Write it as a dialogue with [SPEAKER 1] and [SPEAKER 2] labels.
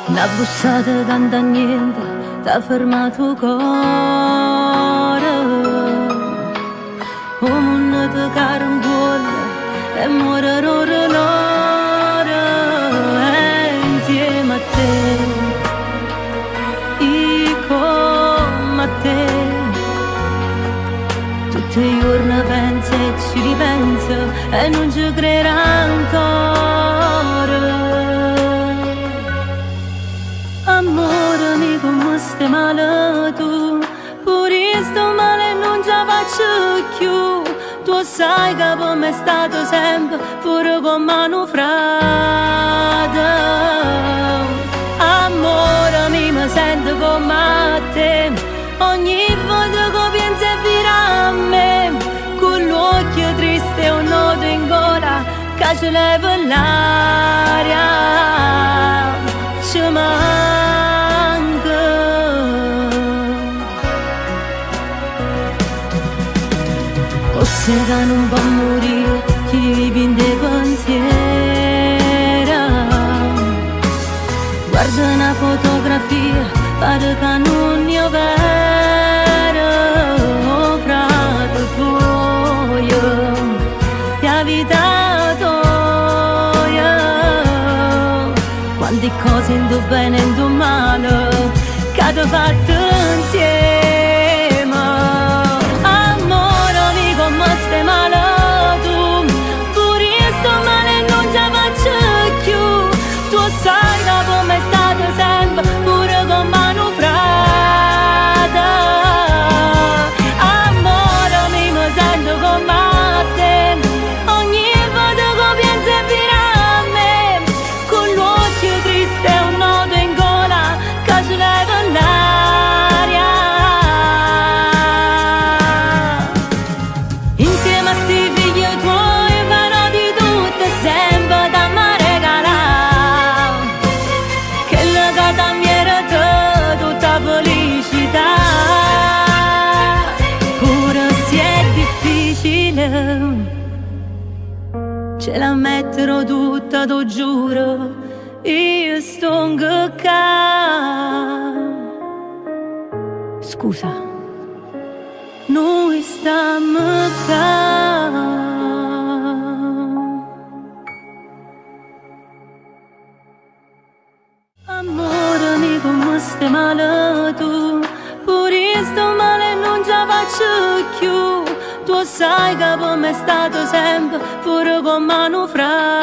[SPEAKER 1] Una bussata canta niente, t'ha fermato cuore. Un mondo ti carambolla e muoiono loro. Insieme a te, io come a te. Tutti i giorni penso e ci ripenso e non ci credo ancora. Amore mio, come stai male tu? Pure sto male non ce la faccio più. Tu sai che per me è stato sempre pure come un frate. Amore mio, mi sento come a te. Ogni volta che pensi a vira a me, con l'occhio triste e un nodo in gola che ci leva l'aria. Ci manca. Forse che non può morire chi vive in dei pensieri. Guarda una fotografia, pare che non è vero. Oh, frate tuo, la vita tua. Quante cose in tuo bene e in tuo male che ti fatto insieme. Amore mio, come stai male tu? Pure io sto male e non ce la faccio più. Tu sai che per me è stato sempre pure come un frate. Amore mio, mi sento come a te. Ogni volta che pensi a vira a me, con l'occhio triste e un nodo in gola che ci leva l'aria. Insieme a sti figli tuoi farò di tutto e sempre da me regalare. Che legata mi era te, tutta felicità. Pure se è difficile, ce la metterò tutta, t'ho giuro. Io sto qua. Scusa, noi stiamo qua. Amore mio, come stai male tu? Pure io sto male e non ce la faccio più. Tu sai che per me è stato sempre pure come un frate.